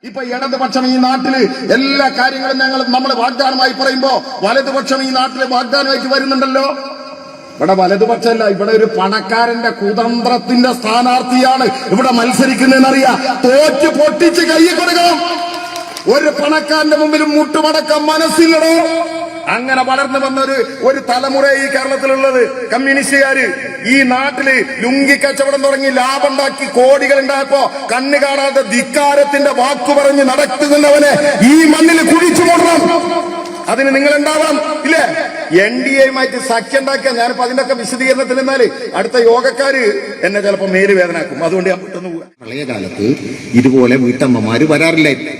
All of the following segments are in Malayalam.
ഇപ്പൊ ഇടതുപക്ഷം ഈ നാട്ടില് എല്ലാ കാര്യങ്ങളും നമ്മൾ വാഗ്ദാനമായി പറയുമ്പോ വലതുപക്ഷം ഈ നാട്ടില് വാഗ്ദാനമായിട്ട് വരുന്നുണ്ടല്ലോ. ഇവിടെ വലതുപക്ഷമല്ല, ഇവിടെ ഒരു പണക്കാരന്റെ കുതന്ത്രത്തിന്റെ സ്ഥാനാർത്ഥിയാണ് ഇവിടെ മത്സരിക്കുന്നതെന്നറിയാം. തോറ്റ് പൊട്ടിച്ച് കൈ കൊടുക്കണം. ഒരു പണക്കാരന്റെ മുമ്പിലും മുട്ടുമടക്കം മനസ്സില്ലടോ. അങ്ങനെ വളർന്നു വന്ന ഒരു തലമുറ ഈ കേരളത്തിലുള്ളത്. കമ്മ്യൂണിസ്റ്റുകാര് ഈ നാട്ടില് ലുങ്കി കച്ചവടം തുടങ്ങി ലാഭമുണ്ടാക്കി കോടികൾ ഉണ്ടായപ്പോ കണ്ണു കാണാതെ ധിക്കാരത്തിന്റെ വാക്കു പറഞ്ഞ് നടത്തുന്നവനെ ഈ മണ്ണിൽ കുഴിച്ചു മൂടണം. അതിന് നിങ്ങൾ ഉണ്ടാവണം, ഇല്ലേ? NDAയുമായിട്ട് സഖ്യം ഉണ്ടാക്കിയ ഞാനിപ്പോ അതിന്റെയൊക്കെ വിശദീകരണത്തിൽ നിന്നാല് അടുത്ത യോഗക്കാര് എന്നെ ചിലപ്പോ മേല് വേദനാക്കും. അതുകൊണ്ട് ഞാൻ പെട്ടെന്ന് പോവാ. പഴയ കാലത്ത് ഇതുപോലെ വീട്ടമ്മമാര് വരാറില്ലായിരുന്നു.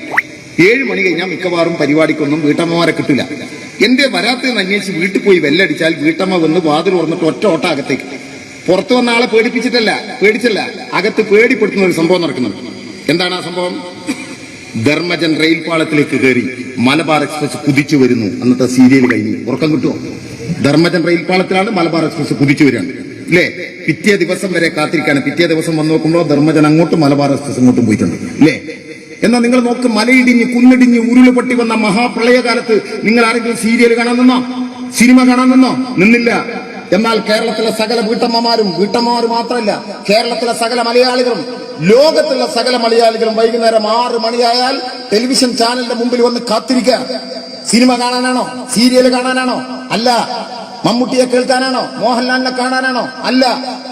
7 മണി കഴിഞ്ഞാൽ മിക്കവാറും പരിപാടിക്കൊന്നും വീട്ടമ്മമാരെ കിട്ടില്ല. എന്റെ വരാത്തതെന്ന് അന്വേഷിച്ച് വീട്ടിൽ പോയി വെല്ലടിച്ചാൽ വീട്ടമ്മ വന്ന് വാതിൽ തുറന്നിട്ട് ഒറ്റ ഓട്ട അകത്തേക്ക്. പുറത്തു വന്ന ആളെ പേടിച്ചല്ല, അകത്ത് പേടിപ്പെടുത്തുന്ന ഒരു സംഭവം നടക്കുന്നുണ്ട്. എന്താണ് ആ സംഭവം? ധർമ്മജൻ റെയിൽ പാളത്തിലേക്ക് കയറി മലബാർ എക്സ്പ്രസ് കുതിച്ചു വരുന്നു. അന്നത്തെ സീരിയൽ കഴിഞ്ഞ് ഉറക്കം കിട്ടുമോ? ധർമ്മജൻ റെയിൽ പാളത്തിലാണ് മലബാർ എക്സ്പ്രസ് കുതിച്ചു വരികയാണ്, അല്ലേ? പിറ്റേ ദിവസം വരെ കാത്തിരിക്കാണ്. പിറ്റേ ദിവസം വന്ന് നോക്കുമ്പോൾ ധർമ്മജൻ അങ്ങോട്ടും മലബാർ എക്സ്പ്രസ് അങ്ങോട്ടും പോയിട്ടുണ്ട്, അല്ലേ? എന്നാൽ നിങ്ങൾ നോക്ക്, മലയിടിഞ്ഞ് കുന്നിടിഞ്ഞ് ഉരുളുപൊട്ടി വന്ന മഹാപ്രളയകാലത്ത് നിങ്ങൾ ആരെങ്കിലും സീരിയൽ കാണാൻ നിന്നോ? സിനിമ കാണാൻ നിന്നോ? നിന്നില്ല. എന്നാൽ കേരളത്തിലെ സകല വീട്ടമ്മമാർ മാത്രമല്ല, കേരളത്തിലെ സകല മലയാളികളും, ലോകത്തുള്ള സകല മലയാളികളും വൈകുന്നേരം 6 മണിയായാൽ ടെലിവിഷൻ ചാനലിന്റെ മുമ്പിൽ വന്ന് കാത്തിരിക്കുക. സിനിമ കാണാനാണോ? സീരിയൽ കാണാനാണോ? അല്ല. മമ്മൂട്ടിയെ കേൾക്കാനാണോ? മോഹൻലാലിനെ കാണാനാണോ? അല്ല.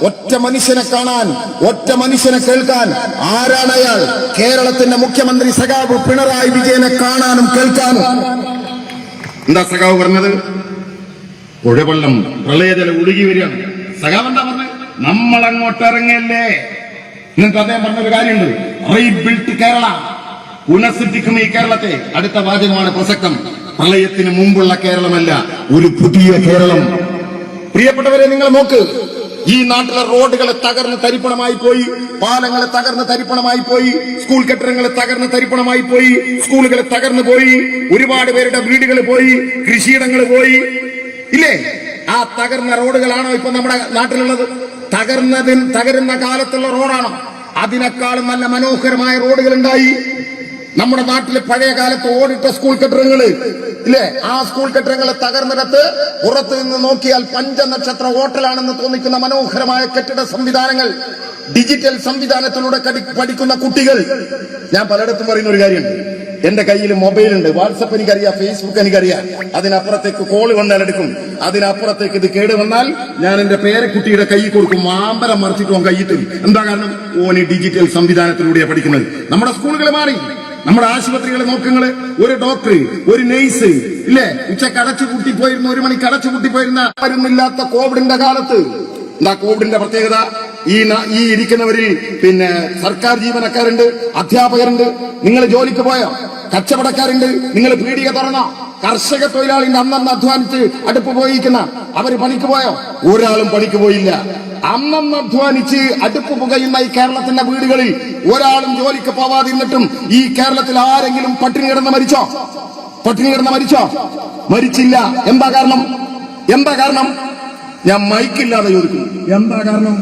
ഒറ്റ മനുഷ്യനെ കാണാൻ, ഒറ്റ മനുഷ്യനെ കേൾക്കാൻ. ആരാണ് അയാൾ? കേരളത്തിന്റെ മുഖ്യമന്ത്രി സഖാവ് പിണറായി വിജയനെ കാണാനും കേൾക്കാനും. എന്താ സഖാവ് പറഞ്ഞത്? പുഴവെള്ളം പ്രളയജലം ഒഴുകി വരികയാണ്. സഖാവ് എന്താ പറഞ്ഞത്? നമ്മൾ അങ്ങോട്ട് ഇറങ്ങല്ലേ. എന്നിട്ട് അദ്ദേഹം പറഞ്ഞൊരു കാര്യമുണ്ട്, റീബിൽഡ് കേരള, പുനഃസൃഷ്ടിക്കും ഈ കേരളത്തെ. അടുത്ത വാചകമാണ് പ്രസക്തം. പ്രളയത്തിന് മുമ്പുള്ള കേരളമല്ല, ഒരു പുതിയ കേരളം. പ്രിയപ്പെട്ടവരെ, നിങ്ങൾ നോക്ക്, ഈ നാട്ടിലെ റോഡുകൾ തകർന്ന് തരിപ്പണമായി പോയി, പാലങ്ങൾ തകർന്ന് തരിപ്പണമായി പോയി, സ്കൂൾ കെട്ടിടങ്ങൾ തകർന്ന് തരിപ്പണമായി പോയി, സ്കൂളുകൾ തകർന്നു പോയി, ഒരുപാട് പേരുടെ വീടുകൾ പോയി, കൃഷിയിടങ്ങൾ പോയി, ഇല്ലേ? ആ തകർന്ന റോഡുകളാണോ ഇപ്പൊ നമ്മുടെ നാട്ടിലുള്ളത്? തകരുന്ന കാലത്തുള്ള റോഡാണോ? അതിനേക്കാളും നല്ല മനോഹരമായ റോഡുകൾ ഉണ്ടായി നമ്മുടെ നാട്ടില്. പഴയ കാലത്ത് ഓടിട്ട സ്കൂൾ കെട്ടിടങ്ങള്, ഇല്ലേ? ആ സ്കൂൾ കെട്ടിടങ്ങൾ തകർന്നിടത്ത് പുറത്ത് നിന്ന് നോക്കിയാൽ പഞ്ചനക്ഷത്ര ഹോട്ടലാണെന്ന് തോന്നിക്കുന്ന മനോഹരമായ കെട്ടിട സംവിധാനങ്ങൾ, ഡിജിറ്റൽ സംവിധാനത്തിലൂടെ പഠിക്കുന്ന കുട്ടികൾ. ഞാൻ പലയിടത്തും പറയുന്ന ഒരു കാര്യമുണ്ട്, എന്റെ കയ്യിൽ മൊബൈലുണ്ട്, വാട്സപ്പ് എനിക്കറിയാം, ഫേസ്ബുക്ക് എനിക്കറിയാം. അതിനപ്പുറത്തേക്ക് കോള് വന്നാൽ എടുക്കും, അതിനപ്പുറത്തേക്ക് ഇത് കേട് വന്നാൽ ഞാൻ എന്റെ പേരക്കുട്ടിയുടെ കൈ കൊടുക്കും, മാമ്പരം മറിച്ചിട്ട് ഓൻ കൈ തരും. എന്താ കാരണം? ഓന് ഡിജിറ്റൽ സംവിധാനത്തിലൂടെയാണ് പഠിക്കുന്നത്. നമ്മുടെ സ്കൂളുകൾ മാറി, നമ്മുടെ ആശുപത്രികൾ നോക്കുങ്ങള്, ഒരു ഡോക്ടർ, ഒരു നഴ്സ്, ഇല്ലേ? ഉച്ചക്ക് അടച്ചുപൂട്ടി പോയിരുന്ന, 1 മണിക്ക് അടച്ചുപൂട്ടി പോയിരുന്ന, മരുന്നില്ലാത്ത കോവിഡിന്റെ കാലത്ത്. എന്താ കോവിഡിന്റെ പ്രത്യേകത? ഈ ഇരിക്കുന്നവരിൽ സർക്കാർ ജീവനക്കാരുണ്ട്, അധ്യാപകരുണ്ട്. നിങ്ങൾ ജോലിക്ക് പോയോ? കച്ചവടക്കാരുണ്ട്. നിങ്ങൾ പീടിക തുറന്നോ? കർഷക തൊഴിലാളിന്റെ അന്നന്ന് അധ്വാനിച്ച് അടുപ്പ് പോയിരിക്കുന്ന അവര് പണിക്ക് പോയോ? ഒരാളും പണിക്ക് പോയില്ല. അന്നന്ന് അധ്വാനിച്ച് അടുപ്പ് പുകയുന്ന ഈ കേരളത്തിന്റെ വീടുകളിൽ ഒരാളും ജോലിക്ക് പോവാതിരുന്നിട്ടും ഈ കേരളത്തിൽ ആരെങ്കിലും പട്ടിണി കിടന്ന് മരിച്ചോ? മരിച്ചില്ല. എന്താ കാരണം? ഞാൻ മൈക്കില്ലാതെ ചോദിക്കുന്നു. എന്താ കാരണം?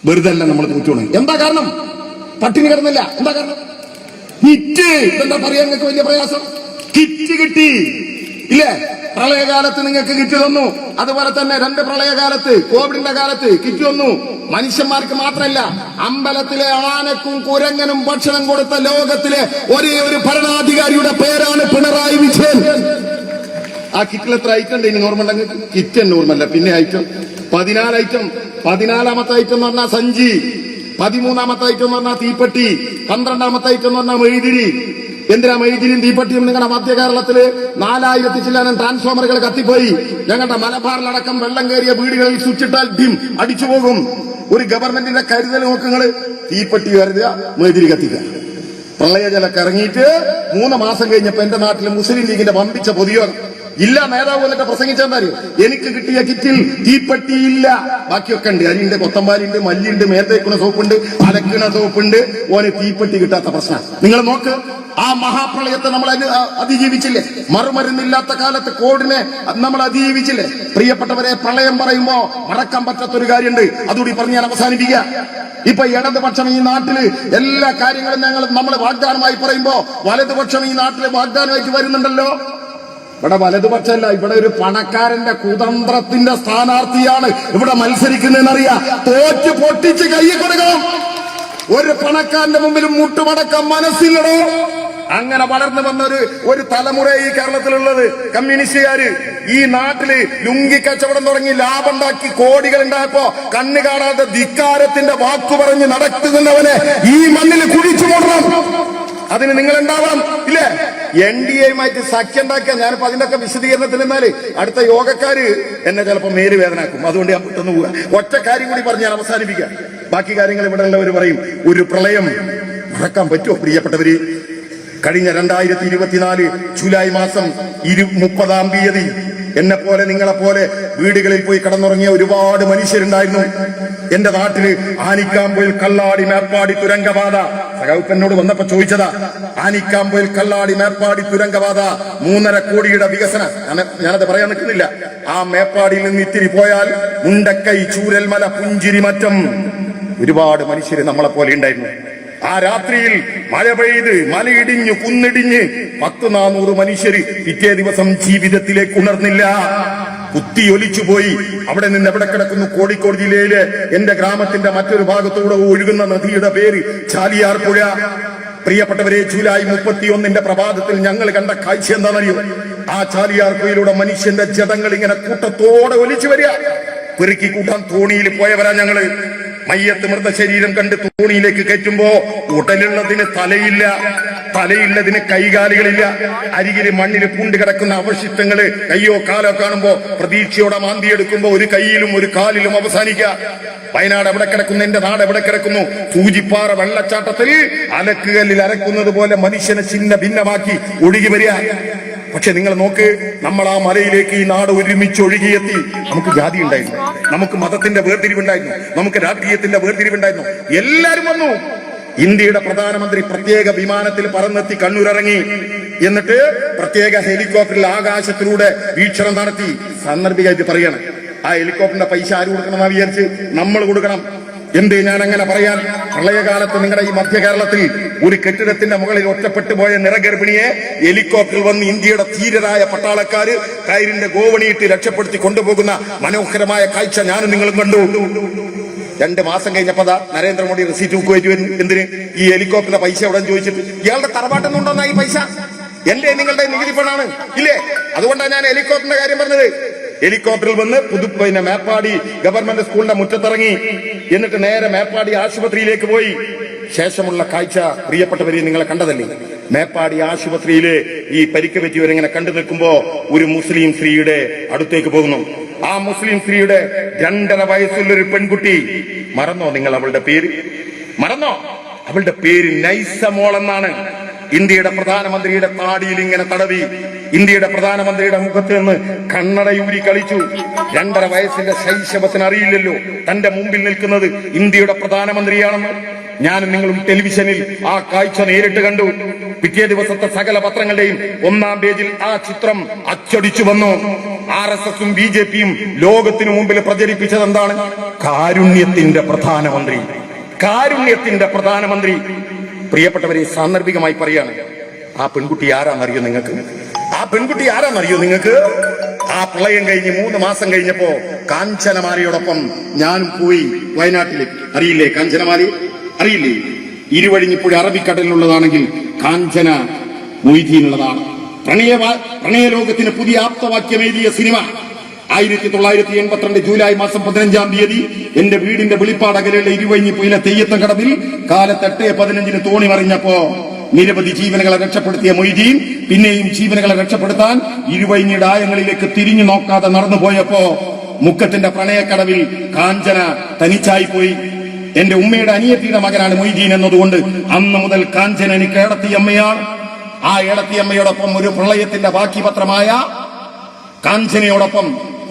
വെറുതെ അല്ല നമ്മൾ തോറ്റുപോണേ. എന്താ കാരണം? പട്ടിണി കിടന്നില്ല. എന്താ കാരണം? കിറ്റ്. എന്താ പറയാൻ നിങ്ങൾക്ക് വലിയ പ്രയാസം? കിറ്റ് കിട്ടി, ഇല്ലേ? പ്രളയകാലത്ത് നിങ്ങൾക്ക് കിറ്റ് തന്നു. അതുപോലെ തന്നെ 2 പ്രളയകാലത്ത്, കോവിഡിന്റെ കാലത്ത് കിറ്റ് തന്നു. മനുഷ്യന്മാർക്ക് മാത്രമല്ല, അമ്പലത്തിലെ ആനക്കും കുരങ്ങനും ഭക്ഷണം കൊടുത്ത ലോകത്തിലെ ഒരേ ഒരു ഭരണാധികാരിയുടെ പേരാണ് പിണറായി വിജയൻ. ആ കിറ്റിൽ എത്ര ഐറ്റം ഉണ്ട്? ഇനി ഓർമ്മ ഉണ്ടെങ്കിൽ കിറ്റ് തന്നെ ഓർമ്മല്ല. പിന്നെ ഐറ്റം 14 ഐറ്റം. 14ാമത്തെ ഐറ്റം എന്ന് പറഞ്ഞാൽ സഞ്ചി, 13ാമത്തെ ഐറ്റം എന്ന് പറഞ്ഞാൽ തീപ്പെട്ടി, 12ാമത്തെ ഐറ്റം എന്ന് പറഞ്ഞാൽ മെഴുതിരി. എന്തിനാ മെഴുതിരിയും തീപ്പെട്ടിയും? നിങ്ങളുടെ മധ്യ കേരളത്തില് 4000 ചില്ലാനം ട്രാൻസ്ഫോമറുകൾ കത്തിപ്പോയി. ഞങ്ങളുടെ മലബാറിലടക്കം വെള്ളം കയറിയ വീടുകളിൽ സ്വിച്ചിട്ടാൽ ഡിം അടിച്ചു പോകും. ഒരു ഗവൺമെന്റിന്റെ കരുതൽ നോക്കുങ്ങള്. തീപ്പെട്ടി കരുതുക, മെഴുതിരി കത്തിക്കുക. പ്രളയജലൊക്കെ ഇറങ്ങിയിട്ട് 3 മാസം കഴിഞ്ഞപ്പോ എന്റെ നാട്ടിൽ മുസ്ലിം ലീഗിന്റെ വമ്പിച്ച പൊതുയോഗം ഇല്ല. നേതാവ് എന്നിട്ട് പ്രസംഗിച്ചെന്നറിയോ? എനിക്ക് കിട്ടിയ കിറ്റിൽ തീപ്പെട്ടിയില്ല, ബാക്കിയൊക്കെ ഉണ്ട്. അരിയുണ്ട്, കൊത്തമ്പാലിണ്ട്, മല്ലിയുണ്ട്, മേത്തേക്കുന്ന സോപ്പുണ്ട്, അലക്കണ സോപ്പുണ്ട്. ഓന് തീപ്പെട്ടി കിട്ടാത്ത പ്രശ്നം. നിങ്ങൾ നോക്ക്, ആ മഹാപ്രളയത്തെ നമ്മൾ അതിജീവിച്ചില്ലേ? മറുമരുന്നില്ലാത്ത കാലത്ത് കോവിഡിനെ നമ്മൾ അതിജീവിച്ചില്ലേ? പ്രിയപ്പെട്ടവരെ, പ്രളയം പറയുമ്പോ മറക്കാൻ പറ്റാത്തൊരു കാര്യമുണ്ട്. അതുകൂടി പറഞ്ഞ് ഞാൻ അവസാനിപ്പിക്കുക. ഇപ്പൊ ഇടതുപക്ഷം ഈ നാട്ടില് എല്ലാ കാര്യങ്ങളും നമ്മൾ വാഗ്ദാനമായി പറയുമ്പോ വലതുപക്ഷം ഈ നാട്ടില് വാഗ്ദാനമായിട്ട് വരുന്നുണ്ടല്ലോ. ഇവിടെ വലതുപക്ഷമല്ല, ഇവിടെ ഒരു പണക്കാരന്റെ കുതന്ത്രത്തിന്റെ സ്ഥാനാർത്ഥിയാണ് ഇവിടെ മത്സരിക്കുന്നതെന്നറിയാം. തോറ്റ് പൊട്ടിച്ച് കൈ കൊടുക്കണം. ഒരു പണക്കാരന്റെ മുമ്പിൽ മുട്ടുമടക്കാൻ മനസ്സില്ലടോ. അങ്ങനെ വളർന്നു വന്ന ഒരു തലമുറ ഈ കേരളത്തിലുള്ളത്. കമ്മ്യൂണിസ്റ്റുകാര് ഈ നാട്ടില് ലുങ്കി കച്ചവടം തുടങ്ങി ലാഭം ഉണ്ടാക്കി കോടികൾ ഉണ്ടായപ്പോ കണ്ണു കാണാതെ ധിക്കാരത്തിന്റെ വാക്കു പറഞ്ഞ് നടത്തുന്നവനെ ഈ മണ്ണിൽ കുഴിച്ചു മൂടണം. അതിന് നിങ്ങൾ ഉണ്ടാവണം, ഇല്ലേ? NDAയുമായിട്ട് സഖ്യം ഉണ്ടാക്കുക. ഞാനിപ്പോ അതിന്റെയൊക്കെ വിശദീകരണത്തിൽ നിന്നാല് അടുത്ത യോഗക്കാര് എന്നെ ചിലപ്പോ മേല് വേദനാക്കും. അതുകൊണ്ട് ഞാൻ പെട്ടെന്ന് പോവുക. ഒറ്റ കാര്യം കൂടി പറഞ്ഞ് ഞാൻ അവസാനിപ്പിക്കാം. ബാക്കി കാര്യങ്ങൾ ഇവിടെ ഉള്ളവർ പറയും. ഒരു പ്രളയം മറക്കാൻ പറ്റുമോ പ്രിയപ്പെട്ടവര്? കഴിഞ്ഞ 2024 ജൂലൈ മാസം 30-ാം തീയതി എന്നെ പോലെ നിങ്ങളെ പോലെ വീടുകളിൽ പോയി കിടന്നുറങ്ങിയ ഒരുപാട് മനുഷ്യരുണ്ടായിരുന്നു. എന്റെ നാട്ടില് ആനിക്കാമ്പൊയിൽ കള്ളാടി മേപ്പാടി തുരങ്കപാത, സഹൗപ്പനോട് വന്നപ്പോ ചോദിച്ചതാ. ആനിക്കാമ്പൊയിൽ കള്ളാടി മേപ്പാടി തുരങ്കപാത 3.5 കോടിയുടെ വികസനം. ഞാനത് പറയാൻ നിൽക്കുന്നില്ല. ആ മേപ്പാടിയിൽ നിന്ന് ഇത്തിരി പോയാൽ മുണ്ടക്കൈ, ചൂരൽമല, പുഞ്ചിരിമറ്റം ഒരുപാട് മനുഷ്യര് നമ്മളെ പോലെ ഉണ്ടായിരുന്നു. ആ രാത്രിയിൽ മഴ പെയ്ത് മലയിടിഞ്ഞു കുന്നിടിഞ്ഞ് 100-400 മനുഷ്യര് പിറ്റേ ദിവസം ജീവിതത്തിലേക്ക് ഉണർന്നില്ല, കുത്തിയൊലിച്ചുപോയി. അവിടെ നിന്ന് എവിടെ കിടക്കുന്നു? കോഴിക്കോട് ജില്ലയിലെ എന്റെ ഗ്രാമത്തിന്റെ മറ്റൊരു ഭാഗത്തൂടെ ഒഴുകുന്ന നദിയുടെ പേര് ചാലിയാർ പുഴ. പ്രിയപ്പെട്ടവരെ, ജൂലൈ 31 പ്രഭാതത്തിൽ ഞങ്ങൾ കണ്ട കാഴ്ച എന്താണെന്നറിയോ? ആ ചാലിയാർ പുഴയിലൂടെ മനുഷ്യന്റെ ജഡങ്ങൾ ഇങ്ങനെ കൂട്ടത്തോടെ ഒലിച്ചു വരിക. പെറുക്കി കൂട്ടാൻ തോണിയിൽ പോയവരാ ഞങ്ങള്. മയ്യത്ത് മൃതശരീരം കണ്ട് തോണിയിലേക്ക് കയറ്റുമ്പോ ഉടലുള്ളതിന് തലയുള്ളതിന് കൈകാലുകളില്ല. അരികില് മണ്ണില് പൂണ്ട് കിടക്കുന്ന അവശിഷ്ടങ്ങള് കയ്യോ കാലോ കാണുമ്പോ പ്രതീക്ഷയോടെ മാന്തിയെടുക്കുമ്പോ ഒരു കൈയിലും ഒരു കാലിലും അവസാനിക്കുക. വയനാട് എവിടെ കിടക്കുന്നു? എന്റെ നാട് എവിടെ കിടക്കുന്നു? സൂചിപ്പാറ വെള്ളച്ചാട്ടത്തിൽ അലക്കുകല്ലിൽ അരക്കുന്നത് പോലെ മനുഷ്യനെ ചിന്ന ഭിന്നമാക്കി ഒഴുകി വരിക. പക്ഷെ നിങ്ങൾ നോക്ക്, നമ്മൾ ആ മലയിലേക്ക് ഈ നാട് ഒരുമിച്ച് ഒഴുകിയെത്തി. നമുക്ക് ജാതി ഉണ്ടായിരുന്നു, നമുക്ക് മതത്തിന്റെ വേർതിരിവുണ്ടായിരുന്നു, നമുക്ക് രാഷ്ട്രീയത്തിന്റെ വേർതിരിവുണ്ടായിരുന്നു. എല്ലാരും വന്നു. ഇന്ത്യയുടെ പ്രധാനമന്ത്രി പ്രത്യേക വിമാനത്തിൽ പറന്നെത്തി കണ്ണൂരിറങ്ങി. എന്നിട്ട് പ്രത്യേക ഹെലികോപ്റ്ററിൽ ആകാശത്തിലൂടെ വീക്ഷണം നടത്തി. സാന്ദർഭികമായിട്ട് പറയണം, ആ ഹെലികോപ്റ്ററിന്റെ പൈസ ആര് കൊടുക്കണമെന്നാ വിചാരിച്ച്? നമ്മൾ കൊടുക്കണം. എന്തേ ഞാൻ അങ്ങനെ പറയാൻ? പ്രളയകാലത്ത് നിങ്ങളുടെ ഈ മധ്യ കേരളത്തിൽ ഒരു കെട്ടിടത്തിന്റെ മുകളിൽ ഒറ്റപ്പെട്ടു പോയ നിറഗർഭിണിയെ ഹെലികോപ്റ്ററിൽ വന്ന് ഇന്ത്യയുടെ ധീരരായ പട്ടാളക്കാര് കയറിന്റെ ഗോവണിയിട്ട് രക്ഷപ്പെടുത്തി കൊണ്ടുപോകുന്ന മനോഹരമായ കാഴ്ച ഞാനും നിങ്ങളും കണ്ടു. 2 മാസം കഴിഞ്ഞപ്പോ നരേന്ദ്രമോദി റെസീറ്റ് ബുക്ക് വെച്ച് വരുന്നു. എന്തിന്? ഈ ഹെലികോപ്റ്ററിന്റെ പൈസ എവിടെ ചോദിച്ചിട്ട്. ഇയാളുടെ തറവാട്ടുന്നുണ്ടോന്നാ ഈ പൈസ? എന്റെ നിങ്ങളുടെ നികുതി പണാണ്, ഇല്ലേ? അതുകൊണ്ടാണ് ഞാൻ ഹെലികോപ്റ്ററിന്റെ കാര്യം പറഞ്ഞത്. ഹെലികോപ്റ്ററിൽ വന്ന് മേപ്പാടി ഗവൺമെന്റ് സ്കൂളിന്റെ മുറ്റത്തിറങ്ങി. എന്നിട്ട് നേരെ മേപ്പാടി ആശുപത്രിയിലേക്ക് പോയി. ശേഷമുള്ള കാഴ്ച പ്രിയപ്പെട്ടവരെ നിങ്ങളെ കണ്ടതല്ലേ? മേപ്പാടി ആശുപത്രിയിലെ ഈ പരിക്ക് പറ്റിയവരിങ്ങനെ കണ്ടു നിൽക്കുമ്പോ ഒരു മുസ്ലിം സ്ത്രീയുടെ അടുത്തേക്ക് പോകുന്നു. ആ മുസ്ലിം സ്ത്രീയുടെ 2.5 വയസ്സുള്ളൊരു പെൺകുട്ടി. മറന്നോ നിങ്ങൾ അവളുടെ പേര്? മറന്നോ? അവളുടെ പേര് നൈസമോൾ എന്നാണ്. ഇന്ത്യയുടെ പ്രധാനമന്ത്രിയുടെ താടിയിൽ ഇങ്ങനെ തടവി. ഇന്ത്യയുടെ പ്രധാനമന്ത്രിയുടെ മുഖത്ത് നിന്ന് കണ്ണടയൂരി കളിച്ചു. 2.5 വയസ്സിന്റെ ശൈശവത്തിന് അറിയില്ലല്ലോ തന്റെ മുമ്പിൽ നിൽക്കുന്നത് ഇന്ത്യയുടെ പ്രധാനമന്ത്രിയാണെന്ന്. ഞാനും നിങ്ങളും ടെലിവിഷനിൽ ആ കാഴ്ച നേരിട്ട് കണ്ടു. പിറ്റേ ദിവസത്തെ സകല പത്രങ്ങളുടെയും 1-ാം പേജിൽ ആ ചിത്രം അച്ചടിച്ചു വന്നു. RSSും BJPയും ലോകത്തിനു മുമ്പിൽ പ്രചരിപ്പിച്ചത് എന്താണ്? കാരുണ്യത്തിന്റെ പ്രധാനമന്ത്രി, കാരുണ്യത്തിന്റെ പ്രധാനമന്ത്രി. പ്രിയപ്പെട്ടവരെ, സാന്ദർഭികമായി പറയാണ്, ആ പെൺകുട്ടി ആരാന്നറിയോ നിങ്ങൾക്ക്? ആ പെൺകുട്ടി ആരാന്നറിയോ നിങ്ങൾക്ക്? ആ പ്രളയം കഴിഞ്ഞ് 3 മാസം കഴിഞ്ഞപ്പോ കാഞ്ചനമാലയോടൊപ്പം ഞാനും പോയി വയനാട്ടിലേക്ക്. അറിയില്ലേ കാഞ്ചനമാലി? അറിയില്ലേ? ഇരുവഴിഞ്ഞിപ്പുഴ അറബിക്കടലിലുള്ളതാണെങ്കിൽ കാഞ്ചന മൊയ്തീനുള്ളതാണ്. പ്രണയലോകത്തിന് പുതിയ ആപ്തവാക്യം എഴുതിയ സിനിമ 1982 ജൂലൈ മാസം 15-ാം തീയതി എന്റെ വീടിന്റെ വെളിപ്പാടകലയുടെ ഇരുവഴിഞ്ഞിപ്പുഴയിലെ തെയ്യത്തം കടവിൽ കാലത്ത് 8:15 തോണി മറിഞ്ഞപ്പോ നിരവധി ജീവനുകളെ രക്ഷപ്പെടുത്തിയ മൊയ്തീൻ പിന്നെയും ജീവനുകളെ രക്ഷപ്പെടുത്താൻ ഇരുവഴിഞ്ഞിയുടെ ആയങ്ങളിലേക്ക് തിരിഞ്ഞു നോക്കാതെ നടന്നുപോയപ്പോ മുക്കത്തിന്റെ പ്രണയക്കടവിൽ കാഞ്ചന തനിച്ചായി പോയി. എന്റെ ഉമ്മയുടെ അനിയത്തിയുടെ മകനാണ് മൊയ്തീൻ എന്നതുകൊണ്ട് അന്ന് മുതൽ കാഞ്ചന എനിക്ക് ഏടത്തിയമ്മയാണ്. ആ ഏടത്തിയമ്മയോടൊപ്പം ഒരു പ്രളയത്തിന്റെ ബാക്കി പത്രമായ കാഞ്ചനയോടൊപ്പം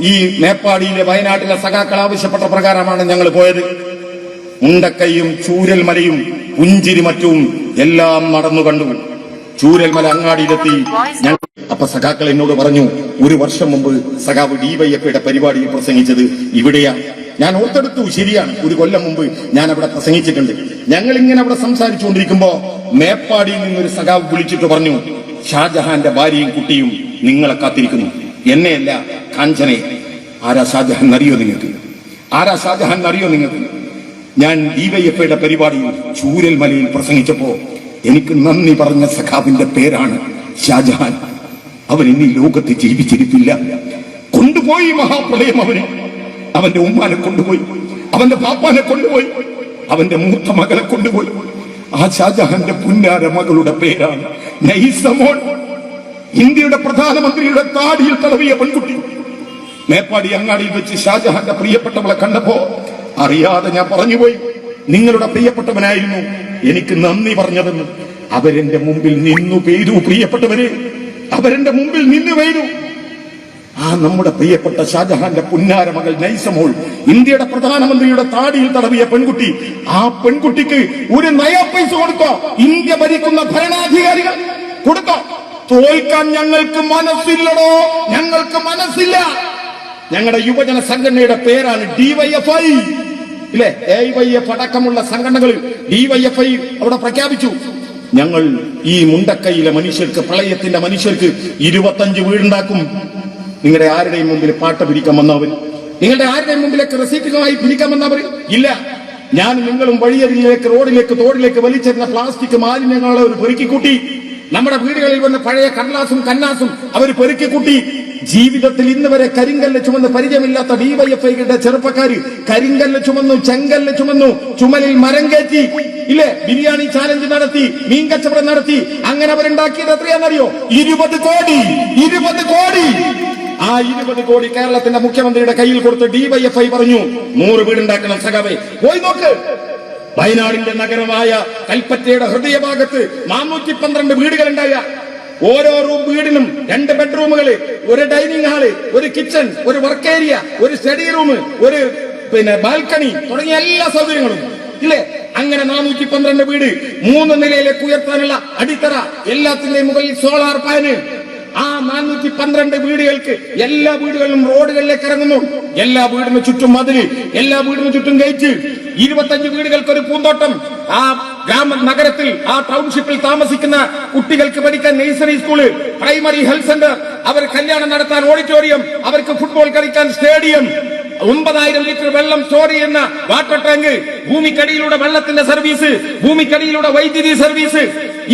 ഈ മേപ്പാടിയിലെ വയനാട്ടിലെ സഖാക്കൾ ആവശ്യപ്പെട്ട പ്രകാരമാണ് ഞങ്ങൾ പോയത്. മുണ്ടക്കൈയും ചൂരൽമലയും പുഞ്ചിരിമറ്റവും എല്ലാം നടന്നു കണ്ടു. ചൂരൽമല അങ്ങാടിയിലെത്തി. അപ്പൊ സഖാക്കൾ എന്നോട് പറഞ്ഞു, 1 വർഷം മുമ്പ് സഖാവ് DYFയുടെ പരിപാടിയിൽ പ്രസംഗിച്ചത് ഇവിടെയാ. ഞാൻ ഓർത്തെടുത്തു, ശരിയാണ്. ഒരു കൊല്ലം മുമ്പ് ഞാൻ അവിടെ പ്രസംഗിച്ചിട്ടുണ്ട്. ഞങ്ങൾ ഇങ്ങനെ അവിടെ സംസാരിച്ചുകൊണ്ടിരിക്കുമ്പോ മേപ്പാടിയിൽ നിന്നൊരു സഖാവ് വിളിച്ചിട്ട് പറഞ്ഞു, ഷാജഹാന്റെ ഭാര്യയും കുട്ടിയും നിങ്ങളെ കാത്തിരിക്കുന്നു, എന്നെയല്ല കാഞ്ചനെ. ആരാ ഷാജഹാൻ അറിയോ നിങ്ങൾക്ക്? ആരാ ഷാജഹാൻ അറിയോ നിങ്ങൾക്ക്? ഞാൻ ഡിവൈഎഫ്ഐയുടെ പരിപാടിയിൽ ചൂരൽമലയിൽ പ്രസംഗിച്ചപ്പോ എനിക്ക് നന്ദി പറഞ്ഞ സഖാവിന്റെ പേരാണ് ഷാജഹാൻ. അവൻ ഇനി ലോകത്ത് ജീവിച്ചിരിപ്പില്ല. കൊണ്ടുപോയി മഹാപ്രളയം. അവന്റെ ഉമ്മാനെ കൊണ്ടുപോയി, അവന്റെ പാപ്പാനെ കൊണ്ടുപോയി, അവന്റെ മൂത്ത മകളെ കൊണ്ടുപോയി. ആ ഷാജഹാന്റെ പുന്നാര മകളുടെ പേരാണ് നൈസമോൾ. ഇന്ത്യയുടെ പ്രധാനമന്ത്രിയുടെ താടിയിൽ തടവിയ പെൺകുട്ടി. മേപ്പാടി അങ്ങാടിയിൽ വെച്ച് ഷാജഹാന്റെ പ്രിയപ്പെട്ടവളെ കണ്ടപ്പോ അറിയാതെ ഞാൻ പറഞ്ഞുപോയി, നിങ്ങളുടെ പ്രിയപ്പെട്ടവനായിരുന്നു എനിക്ക് നന്ദി പറഞ്ഞതെന്ന്. അവരെന്റെ മുമ്പിൽ നിന്നു പെയ്തു. പ്രിയപ്പെട്ടവരെ, അവരെന്റെ മുമ്പിൽ നിന്നു പെയ്തു. ആ നമ്മുടെ പ്രിയപ്പെട്ട ഷാജഹാന്റെ പുന്നാര മകൾ നൈസമോൾ, ഇന്ത്യയുടെ പ്രധാനമന്ത്രിയുടെ താടിയിൽ തടവിയ പെൺകുട്ടി. ആ പെൺകുട്ടിക്ക് ഒരു നയാ പൈസ കൊടുത്തോ ഇന്ത്യ ഭരിക്കുന്ന ഭരണാധികാരികൾ? കൊടുത്തോ? തോൽക്കാൻ ഞങ്ങൾക്ക് മനസ്സില്ലടോ, ഞങ്ങൾക്ക് മനസ്സില്ല. ഞങ്ങളുടെ യുവജന സംഘടനയുടെ പേരാണ് ഡിവൈഎഫ്ഐ. ഇല്ലേ, എഐവൈഎഫ് അടക്കമുള്ള സംഘടനകൾ ഡിവൈഎഫ്ഐ അവിടെ പ്രഖ്യാപിച്ചു. ഞങ്ങൾ ഈ മുണ്ടക്കൈയിലെ മനുഷ്യർക്ക്, പ്രളയത്തിന്റെ മനുഷ്യർക്ക് 25 വീടുണ്ടാക്കും. നിങ്ങളുടെ ആരുടെയും മുമ്പിൽ പാട്ട പിരിക്കാൻ വന്നവർ, നിങ്ങളുടെ ആരുടെയും മുമ്പിലേക്ക് റെസീറ്റുകളായി പിരിക്കാൻ വന്നവർ ഇല്ല. ഞാൻ നിങ്ങളും വഴിയരികിലേക്ക്, റോഡിലേക്ക്, തോടിലേക്ക് വലിച്ചെറിഞ്ഞ പ്ലാസ്റ്റിക് മാലിന്യങ്ങളെ ഒരു പെറുക്കിക്കൂട്ടി. നമ്മുടെ വീടുകളിൽ വന്ന പഴയ കടലാസും കന്നാസും അവർ പെറുക്കിക്കൂട്ടി. ജീവിതത്തിൽ ഇന്ന് വരെ കരിങ്കല്ല് ചുമന്ന് പരിചയമില്ലാത്ത ഡിവൈഎഫ്ഐയുടെ ചെറുപ്പക്കാര് കരിങ്കല്ല് ചുമന്നു, ചെങ്കല്ല് ചുമന്നു, ചുമലിൽ മരം കയറ്റി, ഇല്ലേ, ബിരിയാണി ചാലഞ്ച് നടത്തി, മീൻ കച്ചവടം നടത്തി. അങ്ങനെ അവരുണ്ടാക്കിയത് എത്രയാണെന്നറിയോ? 20 കോടി. 20 കോടി. ആ 20 കോടി കേരളത്തിന്റെ മുഖ്യമന്ത്രിയുടെ കയ്യിൽ കൊടുത്ത് ഡിവൈഎഫ്ഐ പറഞ്ഞു 100 വീടുണ്ടാക്കണം. സഖാവേ, പോയി നോക്ക്. വയനാടിന്റെ നഗരമായ കൽപ്പറ്റയുടെ ഹൃദയഭാഗത്ത് 412 വീടുകളുണ്ടായ, ഓരോ വീടിനും 2 ബെഡ്റൂമുകള്, ഒരു ഡൈനിങ് ഹാള്, ഒരു കിച്ചൺ, ഒരു വർക്ക് ഏരിയ, ഒരു സ്റ്റഡി റൂം, ഒരു ബാൽക്കണി തുടങ്ങിയ എല്ലാ സൗകര്യങ്ങളും ഇല്ലേ. അങ്ങനെ 412 വീട്, 3 നിലയിലേക്ക് ഉയർത്താനുള്ള അടിത്തറ, എല്ലാത്തിന്റെയും മുകളിൽ സോളാർ പാന്. ആ 412 വീടുകൾക്ക് എല്ലാ വീടുകളിലും റോഡുകളിലേക്ക് ഇറങ്ങുന്നു. എല്ലാ വീടിന് ചുറ്റും മതില്, എല്ലാ വീടിന് ചുറ്റും ഗേറ്റ്. 25 വീടുകൾക്ക് ഒരു പൂന്തോട്ടം. ആ നഗരത്തിൽ, ആ ടൗൺഷിപ്പിൽ താമസിക്കുന്ന കുട്ടികൾക്ക് പഠിക്കാൻ nursery school, primary health centre, അവർ കല്യാണം നടത്താൻ ഓഡിറ്റോറിയം, അവർക്ക് ഫുട്ബോൾ കളിക്കാൻ സ്റ്റേഡിയം, 9000 ലിറ്റർ വെള്ളം സ്റ്റോർ ചെയ്യുന്ന വാട്ടർ ടാങ്ക്, ഭൂമിക്കടിയിലൂടെ വെള്ളത്തിന്റെ സർവീസ്, ഭൂമിക്കടിയിലൂടെ വൈദ്യുതി സർവീസ്.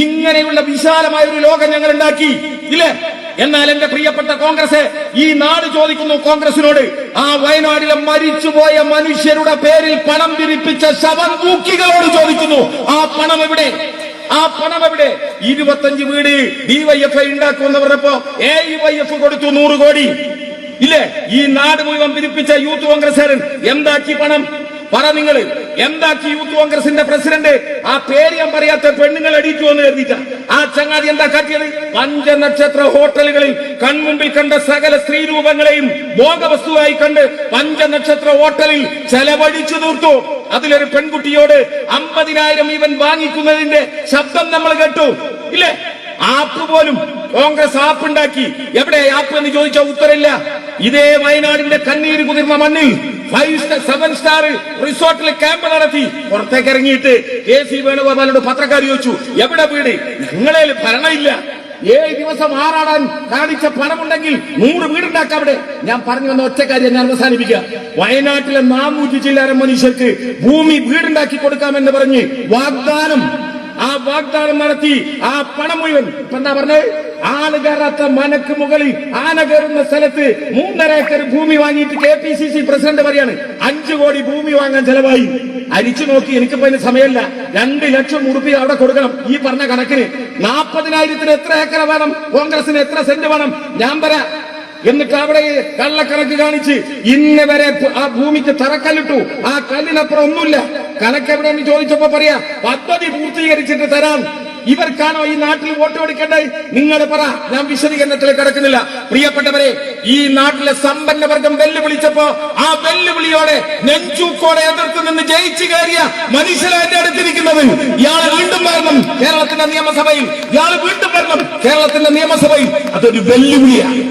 ഇങ്ങനെയുള്ള വിശാലമായ ഒരു ലോകം ഞങ്ങൾ ഉണ്ടാക്കി, ഇല്ലേ? എന്നാൽ എന്റെ പ്രിയപ്പെട്ട കോൺഗ്രസ്, ഈ നാട് ചോദിക്കുന്നു കോൺഗ്രസിനോട്, ആ വയനാട്ടിലെ മരിച്ചുപോയ മനുഷ്യരുടെ പേരിൽ പണം പിരിപ്പിച്ച ശവംതൂക്കികളോട് ചോദിക്കുന്നു, ആ പണം എവിടെ? ആ പണം എവിടെ? 25 വീട് ഡിവൈഎഫ്ഐ ഉണ്ടാക്കുമെന്ന് പറഞ്ഞപ്പോ എഐവൈഎഫ് കൊടുത്തു 100 കോടി. ഇല്ലേ? ഈ നാട് മുഴുവൻ പിരിപ്പിച്ച യൂത്ത് കോൺഗ്രസ്സുകാരൻ എന്താക്കി പണം? പറ നിങ്ങൾ, എന്താക്കി യൂത്ത് കോൺഗ്രസിന്റെ പ്രസിഡന്റ്? ആ പേര് ഞാൻ പറയാത്ത പെണ്ണുങ്ങൾ അടിച്ചു എന്ന് കരുതിച്ച ആ ചങ്ങാതി എന്താ കാട്ടിയത്? 5 നക്ഷത്ര ഹോട്ടലുകളിൽ കൺമുമ്പിൽ കണ്ട സകല സ്ത്രീരൂപങ്ങളെയും ഭോഗവസ്തുവായി കണ്ട് 5 നക്ഷത്ര ഹോട്ടലിൽ ചെലവഴിച്ചു തീർത്തു. അതിലൊരു പെൺകുട്ടിയോട് 50,000 ഇവൻ വാങ്ങിക്കുന്നതിന്റെ ശബ്ദം നമ്മൾ കേട്ടു, ഇല്ലേ? ആപ്പ് പോലും കോൺഗ്രസ് ആപ്പ് ഉണ്ടാക്കി. എവിടെ ആപ്പ് എന്ന് ചോദിച്ചാൽ ഉത്തരമില്ല. ഇതേ വയനാടിന്റെ കണ്ണീര് കുതിർന്ന മണ്ണിൽ 7 സ്റ്റാർ റിസോർട്ടിൽ ക്യാമ്പ് നടത്തി. പുറത്തേക്ക് ഇറങ്ങിയിട്ട് KC വേണുഗോപാലോട് പത്രക്കാർ ചോദിച്ചു, എവിടെ വീട്? ഞങ്ങളെ ഭരണമില്ല. 7 ദിവസം ആറാടാൻ കാണിച്ച പണമുണ്ടെങ്കിൽ 100 വീടുണ്ടാക്കാം അവിടെ. ഞാൻ പറഞ്ഞു വന്ന ഒറ്റ കാര്യം ഞാൻ അവസാനിപ്പിക്കുക. വയനാട്ടിലെ 400 ചില്ലാനം മനുഷ്യർക്ക് ഭൂമി വീടുണ്ടാക്കി കൊടുക്കാമെന്ന് പറഞ്ഞ് വാഗ്ദാനം, ആ വാഗ്ദാനം നടത്തി. ആ പണം മുഴുവൻ ഇപ്പൊ എന്താ പറഞ്ഞത്? ആള് കയറാത്ത മനക്ക് മുകളിൽ ആന കയറുന്ന സ്ഥലത്ത് 3.5 ഏക്കർ ഭൂമി വാങ്ങിയിട്ട് KPCC പ്രസിഡന്റ് പറയാണ് 5 കോടി ഭൂമി വാങ്ങാൻ ചെലവായി. അരിച്ചു നോക്കി, എനിക്കിപ്പോ അതിന് സമയമല്ല. 2 ലക്ഷം ഉറുപ്പിക അവിടെ കൊടുക്കണം. ഈ പറഞ്ഞ കണക്കിന് 40,000-ന് എത്ര ഏക്കർ വേണം? കോൺഗ്രസിന് എത്ര സെന്റ് വേണം? ഞാൻ പറയാം. എന്നിട്ട് അവിടെ കള്ളക്കണക്ക് കാണിച്ച് ഇന്ന് വരെ ആ ഭൂമിക്ക് തറക്കല്ലിട്ടു. ആ കല്ലിനപ്പുറം ഒന്നുമില്ല. കണക്ക് എവിടെയെന്ന് ചോദിച്ചപ്പോ പറയാ പദ്ധതി പൂർത്തീകരിച്ചിട്ട് തരാം. ഇവർക്കാണോ ഈ നാട്ടിൽ വോട്ട് കൊടുക്കേണ്ടത്? നിങ്ങൾ പറ. ഞാൻ വിശദീകരണത്തിലേക്ക് കടക്കുന്നില്ല. പ്രിയപ്പെട്ടവരെ, ഈ നാട്ടിലെ സമ്പന്ന വർഗം വെല്ലുവിളിച്ചപ്പോ ആ വെല്ലുവിളിയോടെ നെഞ്ചൂക്കോടെ എതിർത്ത് നിന്ന് ജയിച്ചു കയറിയ മനുഷ്യരെ അടുത്തിരിക്കുന്നത്. ഇയാള് വീണ്ടും വരണം കേരളത്തിന്റെ നിയമസഭയിൽ. ഇയാള് വീണ്ടും വരണം കേരളത്തിന്റെ നിയമസഭയിൽ. അതൊരു വെല്ലുവിളിയാണ്.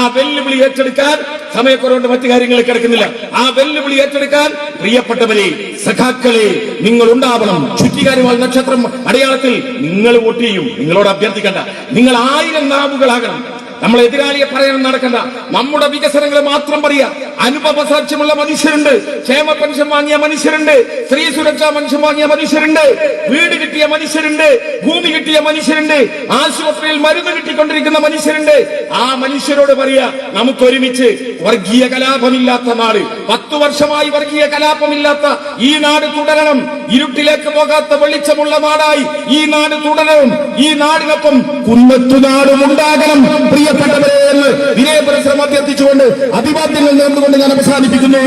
ആ വെല്ലുവിളി ഏറ്റെടുക്കാൻ സമയക്കുറവുണ്ട്, മറ്റു കാര്യങ്ങളിൽ കിടക്കുന്നില്ല. ആ വെല്ലുവിളി ഏറ്റെടുക്കാൻ പ്രിയപ്പെട്ടവരെ, സഖാക്കളെ, നിങ്ങൾ ഉണ്ടാവണം. ചുറ്റികാരിവാൾ നക്ഷത്രം അടയാളത്തിൽ നിങ്ങൾ വോട്ട് ചെയ്യും. നിങ്ങളോട് അഭ്യർത്ഥിക്കണ്ട, നിങ്ങൾ 1000 നാവുകളാകണം. നമ്മൾ എതിരാളിയെ പറയാൻ നടക്കണ്ട. നമ്മുടെ വികസനങ്ങൾ മാത്രം പറയാ. അനുഭവ സാക്ഷ്യമുള്ള മനുഷ്യരുണ്ട്, ക്ഷേമ പെൻഷൻ വാങ്ങിയ മനുഷ്യരുണ്ട്, സ്ത്രീ സുരക്ഷാ പെൻഷൻ വാങ്ങിയ മനുഷ്യരുണ്ട്, വീട് കിട്ടിയ മനുഷ്യരുണ്ട്, ഭൂമി കിട്ടിയ മനുഷ്യരുണ്ട്, ആശുപത്രിയിൽ മരുന്ന് കിട്ടിക്കൊണ്ടിരിക്കുന്ന മനുഷ്യരുണ്ട്. ആ മനുഷ്യരോട് പറയാ, നമുക്കൊരുമിച്ച് വർഗീയ കലാപമില്ലാത്ത നാട്, 10 വർഷമായി വർഗീയ കലാപമില്ലാത്ത ഈ നാട് തുടരണം. ഇരുട്ടിലേക്ക് പോകാത്ത വെളിച്ചമുള്ള നാടായി ഈ നാട് തുടരണം. ഈ നാടിനൊപ്പം കുന്നത്തുനാടും ഉണ്ടാകണം പ്രിയപ്പെട്ടവരെ എന്ന് വിനയപരിശ്രമം അഭ്യർത്ഥിച്ചുകൊണ്ട് അഭിവാദ്യങ്ങൾ നേർന്നുകൊണ്ട് ഞാൻ അവസാനിപ്പിക്കുന്നു.